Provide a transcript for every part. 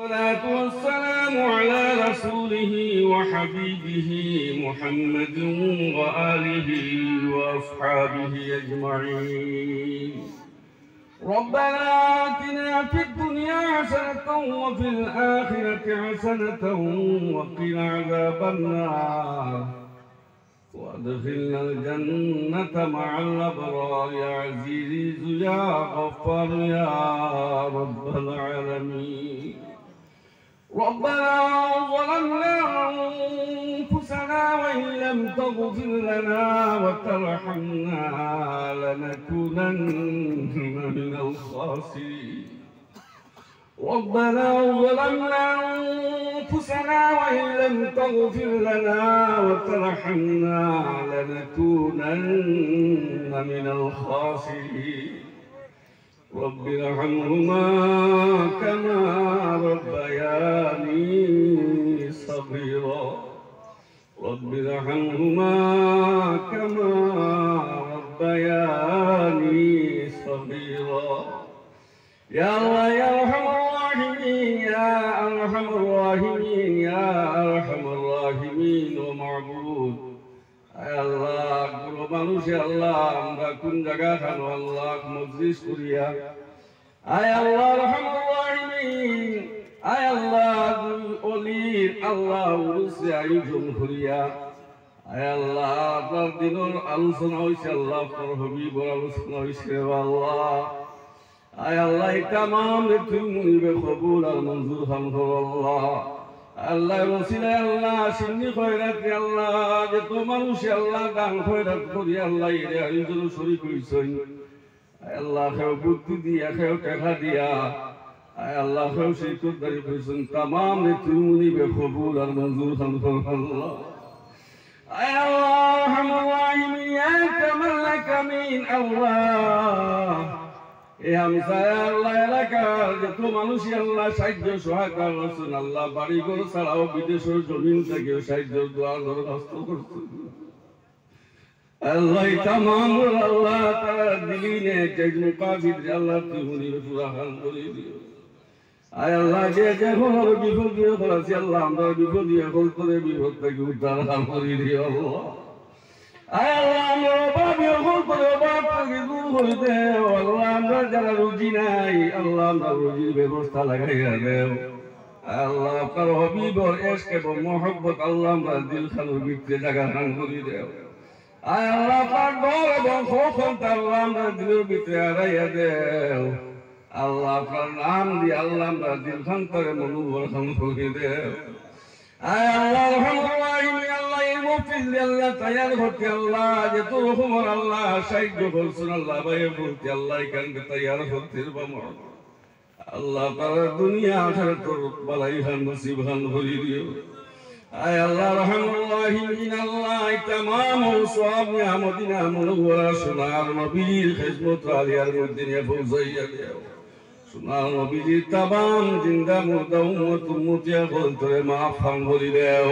والصلاة والسلام على رسوله وحبيبه محمد وآله وأصحابه أجمعين. ربنا آتنا في الدنيا حسنة وفي الآخرة حسنة وقنا عذاب النار وادخلنا الجنة مع الأبرار يا عزيز يا غفار يا رب العالمين. ربنا ظلمنا أنفسنا وإن لم تغفر لنا وترحمنا لنكونن من الخاسرين. ربنا ظلمنا أنفسنا وإن لم تغفر لنا وترحمنا لنكونن من الخاسرين. رب ارحمهما كما ربياني صغيرا. رب ارحمهما كما ربياني صغيرا. يا الله يا أرحم الراحمين يا أرحم الراحمين يا أرحم الراحمين ومعبود আল্লাহ গুলো মানুষ আল্লাহ আমরা কোন জায়গা খানো আল্লাহ মজলিস করিয়া আয় আল্লাহ রহমতুল রাহিমিন আয় আল্লাহ ওলির আল্লাহ উরুসে আয়োজন করিয়া আয় আল্লাহ আপনার দিনের আলোচনা হয়েছে আল্লাহ আপনার হবিবর আলোচনা হয়েছে আল্লাহ আয় আল্লাহ তামাম তুমি কবুল আর মঞ্জুর খান করো আল্লাহ আল্লাহ রসিলা আল্লাহ সিন্নি খয়রাত আল্লাহ যে তো মানুষ আল্লাহ দান খয়রাত করি আল্লাহ এর আয়োজন শরীক হইছেন আল্লাহ কেউ বুদ্ধি দিয়া কেউ টাকা দিয়া আল্লাহ কেউ সেই কোদারি কইছেন तमाम তুমি কবুল আর মঞ্জুর খান করো আল্লাহ আয় আল্লাহ রহমান রহিম ইয়া কামালাক আমিন আল্লাহ এ হামসায় আল্লাহ এলাকার যত মানুষই আল্লাহ সাহায্য সহায়তা করছেন আল্লাহ বাড়ি ঘর ছাড়াও বিদেশের জমিন থেকে সাহায্য দোয়ার দরখাস্ত করছেন আল্লাহ তামাম আল্লাহ তারা দিলিনে যেগুলো কাফির আল্লাহ তুমি পুরা খান করে দিও আয় আল্লাহ যে যখন বিপদ দিয়ে করেছি আল্লাহ আমরা বিপদ দিয়ে হল করে বিপদ থেকে উদ্ধার খান করে দিও আল্লাহ আয় আল্লাহ আমরা অভাবী হল করে অভাব থেকে দূর করে দেও আল্লাহ আমরা যারা রুজি নাই আল্লাহ আমরা রুজির ব্যবস্থা লাগাইয়া দেও আল্লাহ আপনার হবিবর এশক এবং মহব্বত আল্লাহ আমরা দিল খানোর ভিতরে জায়গা খান করে দেও আয় আল্লাহ আপনার ডর এবং খোফন্ত আল্লাহ আমরা দিলের ভিতরে হারাইয়া দেও আল্লাহ আপনার নাম দিয়ে আল্লাহ আমরা দিল খান করে মনোবল খান করে দেও আয় আল্লাহ রহমতুল্লাহি আল্লাহ এই মুফতিজ আল্লাহ তৈয়ার করতে আল্লাহ যে তোর হুকুমর আল্লাহ সাহায্য করছেন আল্লাহ ভাই বলতে আল্লাহ এখানকে তৈয়ার করতে বাবা আল্লাহ তাআলা দুনিয়া আখিরাত তোর বালাই খান নসিব খান করে দিও আয় আল্লাহ রহমতুল্লাহি আল্লাহ तमाम সওয়াব নিয়ামতিনা মুনওয়ারা সোনার নবীর খিদমত আলিয়ার মদিনা পৌঁছাইয়া দেও সোনার নবীর तमाम জিন্দা মুর্দা উম্মত উম্মতিয়া বলতে মাফ খান করে দেও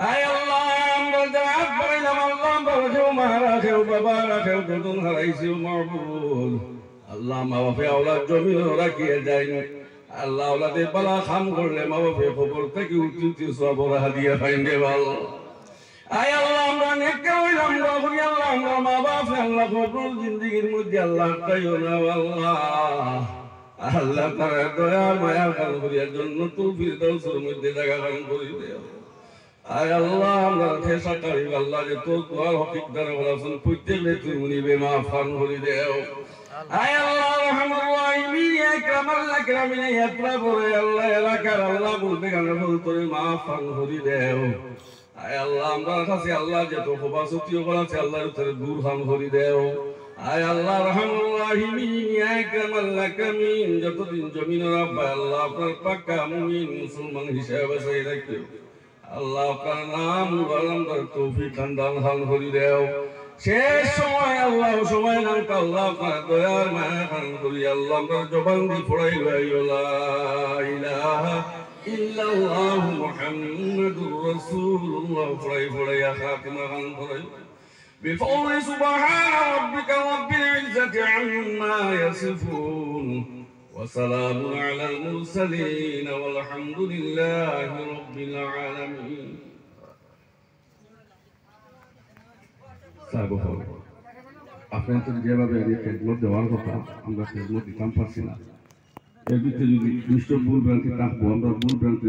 আয় আল্লাহ আমরা যারা পাইলাম আল্লাহ বাবাকেও মা রাখেও বাবা রাখেও যতন হারাইছি মাহবুব আল্লাহ মা বাপে আওলাদ জমিন রাখিয়ে যায় আল্লাহ আওলাদের পালা খাম করলে মা বাপে খবর থেকে উঠতে সব হাদিয়া পাইবে ভালো আয় আল্লাহ আমরা নেক হইলাম রাখি আল্লাহ আমরা মা বাপে আল্লাহ খবর জিন্দেগির মধ্যে আল্লাহ তাইও না আল্লাহ আল্লাহ তাআলা দয়া মায়া করিয়ার জন্য তৌফিক দাওসের মধ্যে জায়গা দান করে দেও আয় আল্লাহ আমরা ফেসা করি আল্লাহ যে তোর দোয়ার হকদার বলাছেন প্রত্যেকলে তুমি মাফ ফান করে দেও আয় আল্লাহ রহমানুর রহিম ইয়া কামাল আকরামিন ইয়াতরা বলে আল্লাহ এলাকার আল্লাহ বলতে গান বলতে মাফ ফান করে দেও আয় আল্লাহ আমরা কাছে আল্লাহ যে তো খোবাসতিও করেছে আল্লাহর উপরে দূর ফান করে দেও আয় আল্লাহ রহমানুর রহিম ইয়া কামাল আকরামিন যতদিন জমিন রব আল্লাহ আপনার পাক্কা মুমিন মুসলমান হিসেবে সেই রাখো আল্লাহ আপনার নাম বলন্দার তৌফিক দান দান করে দাও শেষ সময় আল্লাহ সময় নাম আল্লাহ আপনার দয়ার মায়া দান করি আল্লাহ আমরা জবান দিয়ে পড়াই লা ইলাহা ইল্লাল্লাহ মুহাম্মাদুর রাসূলুল্লাহ পড়াই খাতিমা গান পড়াই بفضل سبحان ربك رب العزة عما يصفون وسلام على المرسلين والحمد لله رب العالمين. আপনাদের যেভাবে খেদমত দেওয়ার কথা আমরা খেদমত দিতাম পারছি না, এর ভিতরে যদি নিশ্চয় ভুল ভ্রান্তি থাকবো, আমরা ভুল ভ্রান্তি